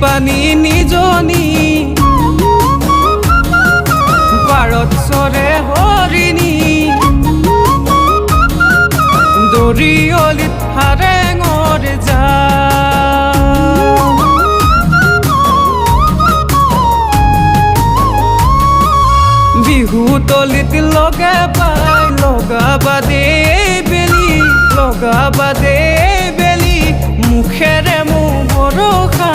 পানী নিজনি পাৰত চৰে হৰিণী দৰিয়লিত হাৰেঙৰ যা বিহু তলিত লগে পাই লগাবা দে বেলি মুখেৰে মোৰ বৰষা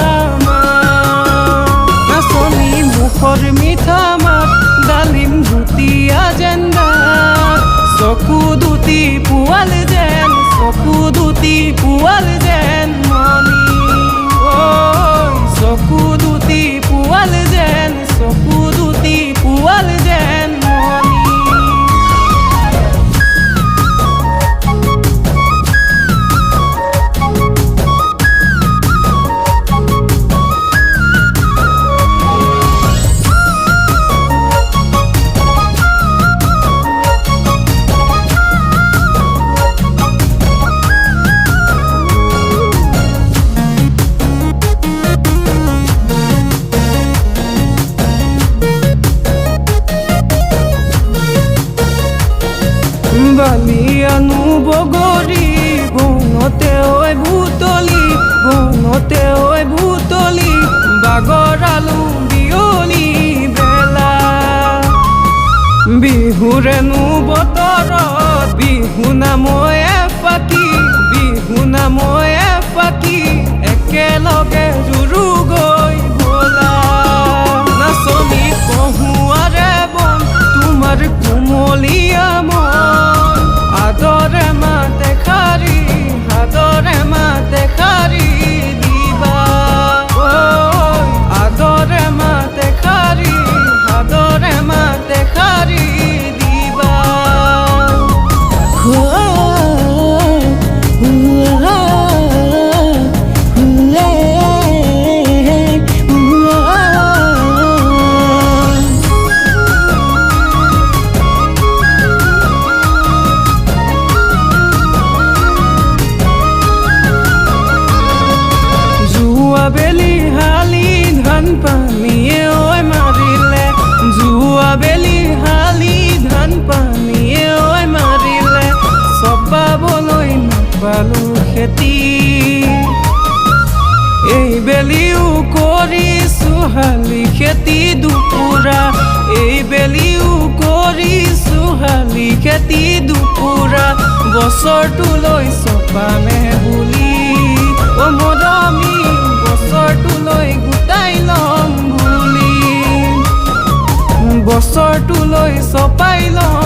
নাচনি মুখৰ মিঠা মাত ডালিম ধুতীয়া জেন্দা চকু দুটি পোৱাল যেন মনি চকু দুটি পোৱাল যেন মনি বালিয়ানো বগৰী বনতে ঐ ভূতলি বাগৰালো বিয়লি বেলা বিহুৰেনো বতৰত বিহু নাময়ে ফাকি একেলগে জুৰু গৈ বলা নাচনি কহুৱাৰে বন তোমাৰ কোমলীয়া মন আদৰে মাতে খাৰি দিবা আদৰে মাতে খাৰি দিবা বেলি হালি ধান পানীয়ে ঐ মাৰিলে চপাবলৈ নাপালো খেতি এই বেলিও কৰিছো শালি খেতি দুপুৰা বছৰটোলৈ চপামে বুলি মৰমী বছৰটোলৈ গোটাই ল'ম বুলি বছৰটোলৈ চপাই ল'ম